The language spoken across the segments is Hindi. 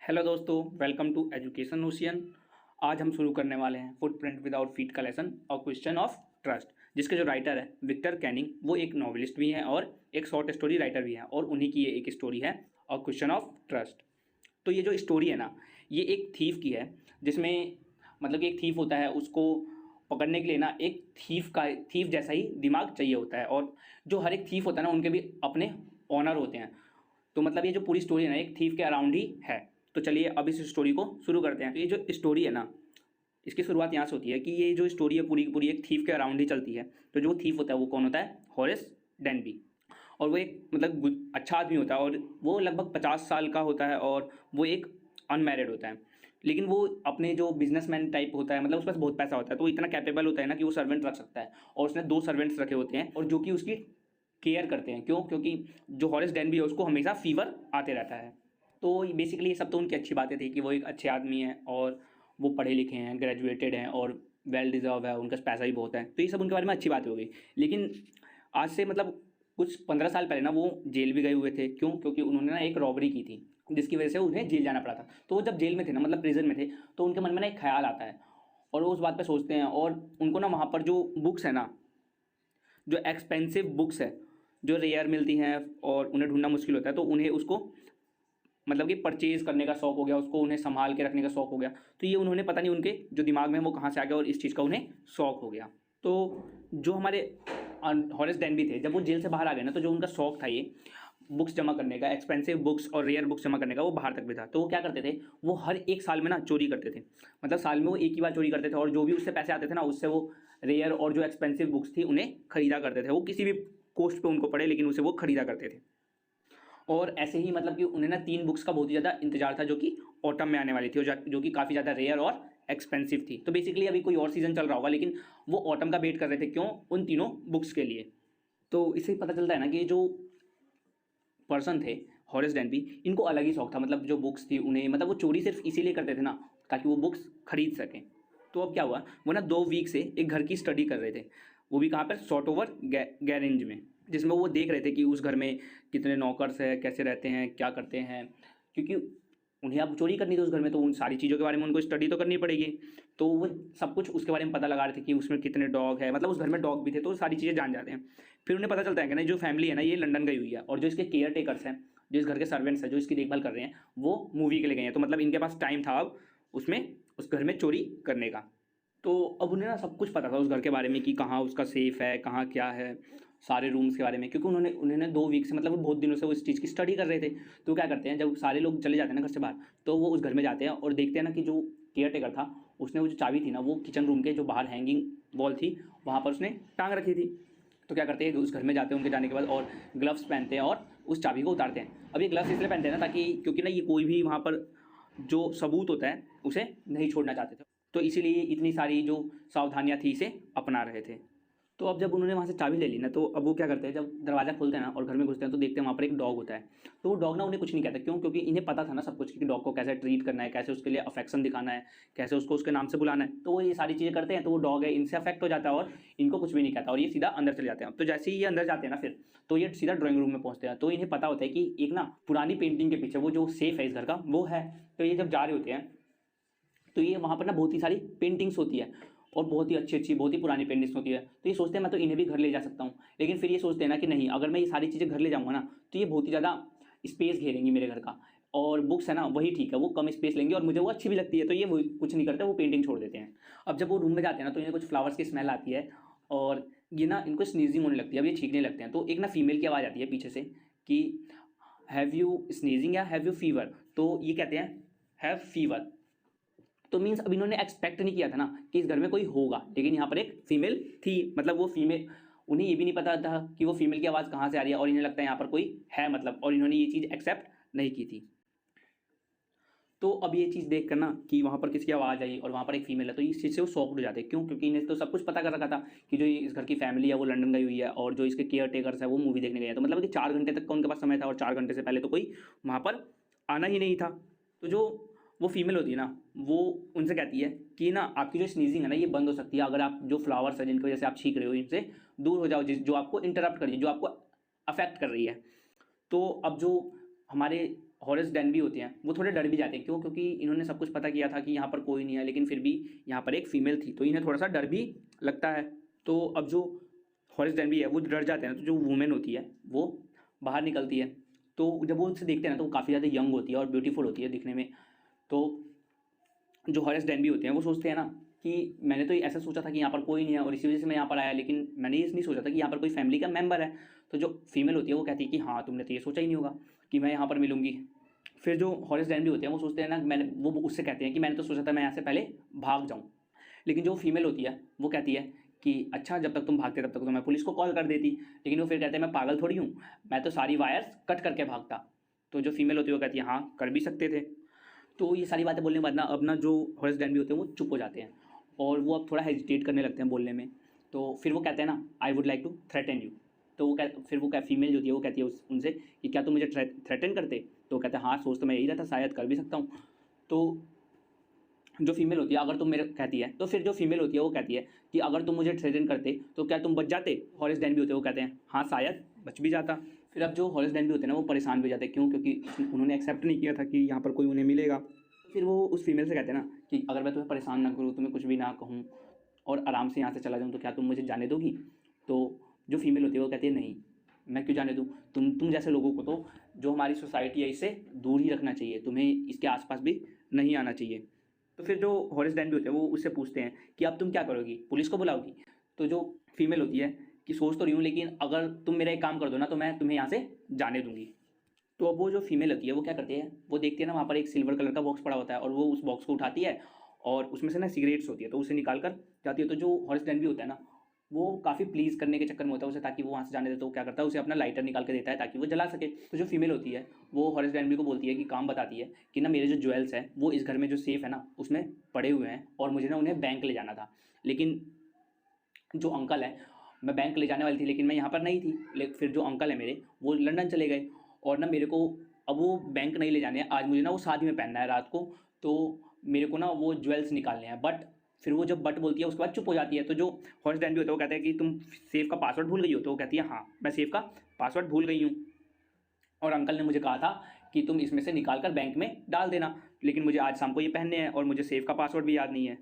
हेलो दोस्तों, वेलकम टू एजुकेशन ओशियन। आज हम शुरू करने वाले हैं फुटप्रिंट विदाउट फीट का लेसन और क्वेश्चन ऑफ ट्रस्ट, जिसके जो राइटर है विक्टर कैनिंग, वो एक नॉवेलिस्ट भी हैं और एक शॉर्ट स्टोरी राइटर भी हैं, और उन्हीं की ये एक स्टोरी है और क्वेश्चन ऑफ ट्रस्ट। तो ये जो स्टोरी है ना, ये एक थीफ की है, जिसमें मतलब कि एक थीफ होता है, उसको पकड़ने के लिए ना एक थीफ जैसा ही दिमाग चाहिए होता है, और जो हर एक थीफ होता है ना, उनके भी अपने ऑनर होते हैं। तो मतलब ये जो पूरी स्टोरी है ना, एक थीफ के अराउंड ही है। तो चलिए अब इस स्टोरी को शुरू करते हैं। तो ये जो स्टोरी है ना, इसकी शुरुआत यहाँ से होती है कि ये जो स्टोरी है पूरी की पूरी एक थीफ के अराउंड ही चलती है। तो जो थीफ होता है वो कौन होता है? Horace Denby. और वो एक मतलब अच्छा आदमी होता है, और वो लगभग 50 साल का होता है, और वो एक अनमैरिड होता है। लेकिन वो अपने जो बिजनेसमैन टाइप होता है, मतलब उसके पास बहुत पैसा होता है, तो वो इतना कैपेबल होता है ना कि वो सर्वेंट रख सकता है। और उसने 2 सर्वेंट्स रखे होते हैं, और जो कि उसकी केयर करते हैं। क्यों? क्योंकि जो हॉरेस डेनबी है उसको हमेशा फीवर आते रहता है। तो बेसिकली ये सब तो उनकी अच्छी बातें थी कि वो एक अच्छे आदमी हैं और वो पढ़े लिखे हैं, ग्रेजुएटेड हैं और वेल डिजर्व है, उनका पैसा भी बहुत है। तो ये सब उनके बारे में अच्छी बातें हो गई। लेकिन आज से मतलब कुछ 15 साल पहले ना वो जेल भी गए हुए थे। क्यों? क्योंकि उन्होंने ना एक रॉबरी की थी, जिसकी वजह से उन्हें जेल जाना पड़ा था। तो वो जब जेल में थे ना, मतलब प्रिजन में थे, तो उनके मन में ना एक ख्याल आता है, और वो उस बात पे सोचते हैं। और उनको ना वहाँ पर जो बुक्स है ना, जो एक्सपेंसिव बुक्स है, जो रेयर मिलती हैं और उन्हें ढूंढना मुश्किल होता है, तो उन्हें उसको मतलब कि परचेज करने का शौक हो गया, उसको उन्हें संभाल के रखने का शौक हो गया। तो ये उन्होंने पता नहीं उनके जो दिमाग में वो कहाँ से आ गया, और इस चीज़ का उन्हें शौक हो गया। तो जो हमारे हॉरेस डेनबी थे, जब वो जेल से बाहर आ गए ना, तो जो उनका शौक था ये बुक्स जमा करने का, एक्सपेंसिव बुक्स और रेयर बुक्स जमा करने का, वो बाहर तक भी था। तो वो क्या करते थे, वो हर एक साल में ना चोरी करते थे। मतलब साल में वो एक ही बार चोरी करते थे, और जो भी उससे पैसे आते थे ना, उससे वो रेयर और जो एक्सपेंसिव बुक्स थी उन्हें खरीदा करते थे। वो किसी भी कॉस्ट पे उनको पड़े, लेकिन उसे वो खरीदा करते थे। और ऐसे ही मतलब कि उन्हें ना 3 बुक्स का बहुत ही ज़्यादा इंतजार था, जो कि ऑटम में आने वाली थी, और जो कि काफ़ी ज़्यादा रेयर और एक्सपेंसिव थी। तो बेसिकली अभी कोई और सीजन चल रहा होगा, लेकिन वो ऑटम का वेट कर रहे थे। क्यों? उन तीनों बुक्स के लिए। तो इससे पता चलता है ना कि जो पर्सन थे हॉरेस डेनबी, इनको अलग ही शौक था। मतलब जो बुक्स थी उन्हें, मतलब वो चोरी सिर्फ इसीलिए करते थे ना, ताकि वो बुक्स खरीद सकें। तो अब क्या हुआ, वो ना 2 वीक से एक घर की स्टडी कर रहे थे। वो भी कहाँ पर? सॉर्ट ओवर गैरेंज में, जिसमें वो देख रहे थे कि उस घर में कितने नौकर्स हैं, कैसे रहते हैं, क्या करते हैं। क्योंकि उन्हें अब चोरी करनी थी उस घर में, तो उन सारी चीज़ों के बारे में उनको स्टडी तो करनी पड़ेगी। तो वो सब कुछ उसके बारे में पता लगा रहे थे कि उसमें कितने डॉग है, मतलब उस घर में डॉग भी थे, तो सारी चीज़ें जान जाते हैं। फिर उन्हें पता चलता है कि ना जो फैमिली है ना, ये लंदन गई हुई है, और जो इसके केयर टेकर्स हैं, जो इस घर के सर्वेंट्स हैं, जो इसकी देखभाल कर रहे हैं, वो मूवी के लिए गए हैं। तो मतलब इनके पास टाइम था अब उसमें उस घर में चोरी करने का। तो अब उन्हें ना सब कुछ पता था उस घर के बारे में, कि कहाँ उसका सेफ है, कहाँ क्या है, सारे रूम्स के बारे में। क्योंकि उन्होंने 2 वीक से, मतलब बहुत दिनों से वो इस चीज़ की स्टडी कर रहे थे। तो क्या करते हैं, जब सारे लोग चले जाते हैं ना घर से बाहर, तो वो उस घर में जाते हैं और देखते हैं ना कि जो केयर टेकर था, उसने वो जो चाबी थी ना, वो किचन रूम के जो बाहर हैंगिंग वॉल थी, वहाँ पर उसने टांग रखी थी। तो क्या करते हैं, उस घर में जाते हैं उनके जाने के बाद, और ग्लव्स पहनते हैं और उस चाबी को उतारते हैं। अब ये ग्लव्स इसलिए पहनते हैं ना, ताकि क्योंकि ना ये कोई भी वहाँ पर जो सबूत होता है उसे नहीं छोड़ना चाहते थे। तो इसीलिए इतनी सारी जो सावधानियां थी इसे अपना रहे थे। तो अब जब उन्होंने वहाँ से चाबी ले ली ना, तो अब वो क्या करते हैं, जब दरवाज़ा खोलते हैं ना और घर में घुसते हैं, तो देखते हैं वहाँ पर एक डॉग होता है। तो वो डॉग ना उन्हें कुछ नहीं कहता। क्यों? क्योंकि इन्हें पता था ना सब कुछ, कि डॉग को कैसे ट्रीट करना है, कैसे उसके लिए अफेक्शन दिखाना है, कैसे उसको उसके नाम से बुलाना है। तो वो ये सारी चीज़ें करते हैं। तो वो डॉग है, इनसे अफेक्ट हो जाता है और इनको कुछ भी नहीं कहता, और ये सीधा अंदर चले जाते हैं। तो जैसे ही ये अंदर जाते हैं ना, फिर तो ये सीधा ड्राइंग रूम में पहुँचते हैं। तो इन्हें पता होता है कि एक ना पुरानी पेंटिंग के पीछे वो जो सेफ है इस घर का, वो है। तो ये जब जा रहे होते हैं, तो ये वहाँ पर ना बहुत ही सारी पेंटिंग्स होती है, और बहुत ही अच्छी अच्छी, बहुत ही पुरानी पेंटिंग्स होती है। तो ये सोचते हैं मैं तो इन्हें भी घर ले जा सकता हूँ। लेकिन फिर ये सोचते हैं ना कि नहीं, अगर मैं ये सारी चीज़ें घर ले जाऊँगा ना, तो ये बहुत ही ज़्यादा स्पेस घेरेंगी मेरे घर का, और बुक्स है ना वही ठीक है, वो कम स्पेस लेंगे, और मुझे वो अच्छी भी लगती है। तो ये वो कुछ नहीं करते, वो पेंटिंग छोड़ देते हैं। अब जब वो रूम में जाते हैं ना, तो इन्हें कुछ फ्लावर्स की स्मेल आती है, और ये ना इनको स्नीजिंग होने लगती है। अब ये छींकने लगते हैं। तो एक ना फीमेल की आवाज़ आती है पीछे से कि हैव यू स्नीजिंग या हैव यू फीवर। तो ये कहते हैं हैव फीवर। तो मीन्स अब इन्होंने एक्सपेक्ट नहीं किया था ना कि इस घर में कोई होगा, लेकिन यहाँ पर एक फीमेल थी। मतलब वो फीमेल, उन्हें ये भी नहीं पता था कि वो फीमेल की आवाज़ कहाँ से आ रही है, और इन्हें लगता है यहाँ पर कोई है, मतलब, और इन्होंने ये चीज़ एक्सेप्ट नहीं की थी। तो अब ये चीज़ देख कर ना कि वहाँ पर किसकी आवाज़ आई और वहाँ पर एक फीमेल है, तो इस चीज़ से वो शॉक्ड हो जाते हैं। क्यों? क्योंकि इन्हें तो सब कुछ पता कर रखा था कि जो इस घर की फैमिली है वो लंदन गई हुई है, और जो इसके केयर टेकर्स है वो मूवी देखने गए हैं। तो मतलब कि 4 घंटे तक का उनके पास समय था, और 4 घंटे से पहले तो कोई वहाँ पर आना ही नहीं था। तो जो वो फीमेल होती है ना, वो उनसे कहती है कि ना आपकी जो स्नीजिंग है ना, ये बंद हो सकती है अगर आप जो फ्लावर्स है जिनकी वजह से आप छींक रहे हो, इनसे दूर हो जाओ, जो आपको इंटरप्ट कर रही है, जो आपको अफेक्ट कर रही है। तो अब जो हमारे हॉरेस डेनबी होते हैं वो थोड़े डर भी जाते हैं। क्यों? क्योंकि इन्होंने सब कुछ पता किया था कि यहाँ पर कोई नहीं है, लेकिन फिर भी यहाँ पर एक फीमेल थी, तो इन्हें थोड़ा सा डर भी लगता है। तो अब जो हॉरेस डेनबी है वो डर जाते हैं, तो जो वुमेन होती है वो बाहर निकलती है। तो जब वो उसे देखते हैं ना तो वो काफ़ी ज़्यादा यंग होती है और ब्यूटीफुल होती है दिखने में। तो जो हॉरेस डेनबी होते हैं वो सोचते हैं ना कि मैंने तो ऐसा सोचा था कि यहाँ पर कोई नहीं है और इसी वजह से मैं यहाँ पर आया, लेकिन मैंने ये नहीं सोचा था कि यहाँ पर कोई फैमिली का मेंबर है। तो जो फीमेल होती है वो कहती है कि हाँ, तुमने तो ये सोचा ही नहीं होगा कि मैं यहाँ पर मिलूंगी। फिर जो हॉरेस डेनबी होते हैं वो सोचते हैं ना, मैंने वो उससे कहते हैं कि मैंने तो सोचा था मैं यहाँ से पहले भाग जाऊँ। लेकिन जो फीमेल होती है वो कहती है कि अच्छा, जब तक तुम भागते तब तक तो मैं पुलिस को कॉल कर देती। लेकिन वो फिर कहते हैं मैं पागल थोड़ी हूँ, मैं तो सारी वायर्स कट करके भागता। तो जो फीमेल होती है वो कहती है हाँ, कर भी सकते थे। तो ये सारी बातें बोलने के बाद ना अब ना जो हॉरेस डेनबी होते हैं वो चुप हो जाते हैं और वो अब थोड़ा हेजिटेट करने लगते हैं बोलने में। तो फिर वो कहते हैं ना, I would like to threaten you. तो वो फिर वो फीमेल जो होती है वो कहती है उनसे कि क्या तुम मुझे थ्रेटन करते? तो वो कहते हैं हाँ, सोच तो मैं यही रहता, शायद कर भी सकता हूँ। तो जो फीमेल होती है अगर तुम मेरे कहती है, तो फिर जो फीमेल होती है वो कहती है कि अगर तुम मुझे थ्रेटन करते तो क्या तुम बच जाते? हॉरेस डेनबी होते हैं वो कहते हैं हाँ, शायद बच भी जाता। फिर अब जो हॉरेस डेनबी होते हैं ना वो परेशान भी हो जाते हैं। क्यों? क्योंकि उन्होंने एक्सेप्ट नहीं किया था कि यहाँ पर कोई उन्हें मिलेगा। तो फिर वो उस फीमेल से कहते हैं ना कि अगर मैं तुम्हें परेशान ना करूँ, तुम्हें कुछ भी ना कहूँ और आराम से यहाँ से चला जाऊँ, तो क्या तुम मुझे जाने दोगी? तो जो फीमेल होती है वो कहती है नहीं, मैं क्यों जाने दूँ? तुम जैसे लोगों को तो जो हमारी सोसाइटी है इससे दूर ही रखना चाहिए, तुम्हें इसके आसपास भी नहीं आना चाहिए। तो फिर जो हॉरेस डेनबी होते हैं वो उससे पूछते हैं कि अब तुम क्या करोगी, पुलिस को बुलाओगी? तो जो फीमेल होती है कि सोच तो रही हूँ, लेकिन अगर तुम मेरा एक काम कर दो ना तो मैं तुम्हें यहाँ से जाने दूंगी। तो अब वो जो फीमेल होती है वो क्या करती है, वो देखती है ना वहाँ पर एक सिल्वर कलर का बॉक्स पड़ा होता है और वो उस बॉक्स को उठाती है और उसमें से ना सिगरेट्स होती है, तो उसे निकाल कर जाती है। तो जो हॉरेस डेनबी होता है ना वो काफ़ी प्लीज़ करने के चक्कर में होता है उसे, ताकि वो वहाँ से जाने दे। तो क्या करता है, उसे अपना लाइटर निकाल के देता है ताकि वो जला सके। तो जो फीमेल होती है वो हॉरेस डेनबी को बोलती है कि काम बताती है कि ना मेरे जो ज्वेल्स हैं वो इस घर में जो सेफ है ना उसमें पड़े हुए हैं और मुझे ना उन्हें बैंक ले जाना था। लेकिन जो अंकल है, मैं बैंक ले जाने वाली थी लेकिन मैं यहाँ पर नहीं थी। लेकिन फिर जो अंकल है मेरे वो लंदन चले गए और ना मेरे को अब वो बैंक नहीं ले जाने हैं, आज मुझे ना वो शादी में पहनना है रात को। तो मेरे को ना वो ज्वेल्स निकालने हैं। बट फिर वो जब बट बोलती है उसके बाद चुप हो जाती है। तो जो हॉरेस डेनबी होता है वो कहता है कि तुम सेफ का पासवर्ड भूल गई हो? तो वो कहती है हाँ, मैं सेफ का पासवर्ड भूल गई हूँ और अंकल ने मुझे कहा था कि तुम इसमें से निकाल कर बैंक में डाल देना, लेकिन मुझे आज शाम को ये पहनने हैं और मुझे सेफ का पासवर्ड भी याद नहीं है।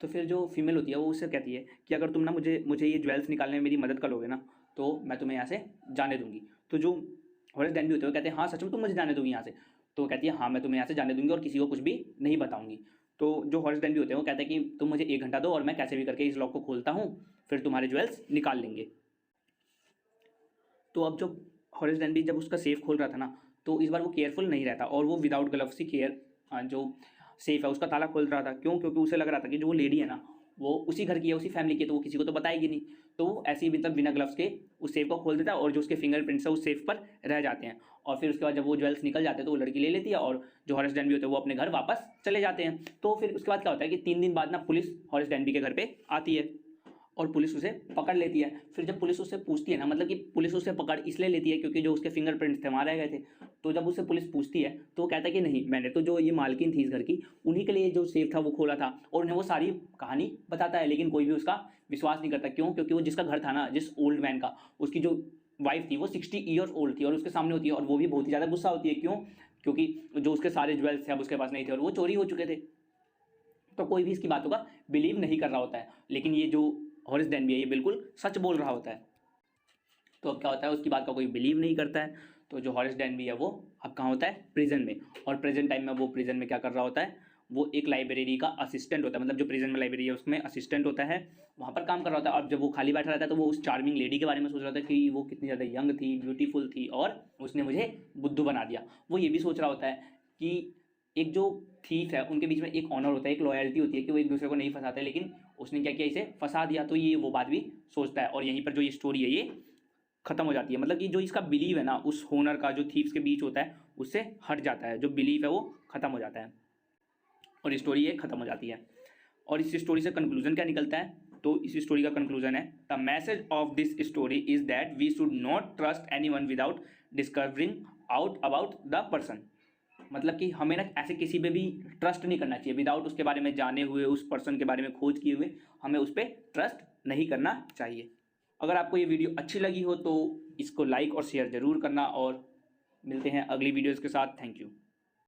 तो फिर जो फीमेल होती है वो उससे कहती है कि अगर तुम ना मुझे ये ज्वेल्स निकालने में मेरी मदद करोगे ना तो मैं तुम्हें यहाँ से जाने दूंगी। तो जो हॉरेस डेनबी होते हैं वो कहते हैं हाँ, सच में तुम मुझे जाने दोगी यहाँ से? तो वो कहती है हाँ, मैं तुम्हें यहाँ से जाने दूंगी और किसी को कुछ भी नहीं बताऊंगी। तो जो हॉरेस डेनबी होते हैं वो कहते हैं कि तुम मुझे 1 घंटा दो और मैं कैसे भी करके इस लॉक को खोलता हूँ, फिर तुम्हारे ज्वेल्स निकाल लेंगे। तो अब जब हॉरेस डेनबी जब उसका सेफ खोल रहा था ना तो इस बार वो केयरफुल नहीं रहता और वो विदाउट ग्लव्स ही जो सेफ है उसका ताला खोल रहा था। क्यों? क्योंकि उसे लग रहा था कि जो वो लेडी है ना वो उसी घर की है, उसी फैमिली की है, तो वो किसी को तो बताएगी नहीं। तो वो ऐसे ही मतलब बिना ग्लव्स के उस सेफ को खोल देता है और जो उसके फिंगरप्रिंट्स है उस सेफ पर रह जाते हैं। और फिर उसके बाद जब वो ज्वेल्स निकल जाते हैं तो वो लड़की ले लेती है और जो हॉरेस डेनबी होते हैं वो अपने घर वापस चले जाते हैं। तो फिर उसके बाद क्या होता है कि 3 दिन बाद ना पुलिस हॉरेस डेनबी के घर पे आती है और पुलिस उसे पकड़ लेती है। फिर जब पुलिस उससे पूछती है ना, मतलब कि पुलिस उससे पकड़ इसलिए लेती है क्योंकि जो उसके फिंगरप्रिंट्स थे वहाँ रह गए थे। तो जब उससे पुलिस पूछती है तो वो कहता है कि नहीं, मैंने तो जो ये मालकिन थी इस घर की उन्हीं के लिए जो सेफ था वो खोला था, और उन्हें वो सारी कहानी बताता है। लेकिन कोई भी उसका विश्वास नहीं करता। क्यों? क्योंकि वो जिसका घर था ना, जिस ओल्ड मैन का, उसकी जो वाइफ थी वो 60 ईयर्स ओल्ड थी और उसके सामने होती है और वो भी बहुत ही ज़्यादा गुस्सा होती है। क्यों? क्योंकि जो उसके सारे ज्वेल्स थे अब उसके पास नहीं थे और वो चोरी हो चुके थे। तो कोई भी इसकी बातों का बिलीव नहीं कर रहा होता है, लेकिन ये जो हॉरेस डेनबी है ये बिल्कुल सच बोल रहा होता है। तो अब क्या होता है, उसकी बात का कोई बिलीव नहीं करता है। तो जो हॉरेस डेनबी है वो अब कहाँ होता है, प्रिजन में। और प्रेजेंट टाइम में वो प्रिजन में क्या कर रहा होता है, वो एक लाइब्रेरी का असिस्टेंट होता है, मतलब जो प्रिजन में लाइब्रेरी है उसमें असिस्टेंट होता है, वहाँ पर काम कर रहा होता है। और जब वो खाली बैठा रहता है तो वो उस चार्मिंग लेडी के बारे में सोच रहा था कि वो कितनी ज़्यादा यंग थी, ब्यूटीफुल थी और उसने मुझे बुद्धू बना दिया। वो ये भी सोच रहा होता है कि एक जो थीफ है उनके बीच में एक ऑनर होता है, एक लॉयल्टी होती है कि वो एक दूसरे को नहीं फंसाते, लेकिन उसने क्या किया, इसे फंसा दिया। तो ये वो बात भी सोचता है और यहीं पर जो ये स्टोरी है ये खत्म हो जाती है। मतलब कि जो इसका बिलीव है ना उस होनर का जो थीव्स के बीच होता है उससे हट जाता है, जो बिलीव है वो खत्म हो जाता है और स्टोरी ये खत्म हो जाती है। और इस स्टोरी से कंक्लूजन क्या निकलता है, तो इस स्टोरी का कंक्लूजन है, the message of this story is that we should not trust anyone without discovering out about the person. मतलब कि हमें ना ऐसे किसी पे भी ट्रस्ट नहीं करना चाहिए विदाउट उसके बारे में जाने हुए, उस पर्सन के बारे में खोज किए हुए हमें उस पर ट्रस्ट नहीं करना चाहिए। अगर आपको ये वीडियो अच्छी लगी हो तो इसको लाइक और शेयर ज़रूर करना और मिलते हैं अगली वीडियोज़ के साथ। Thank you.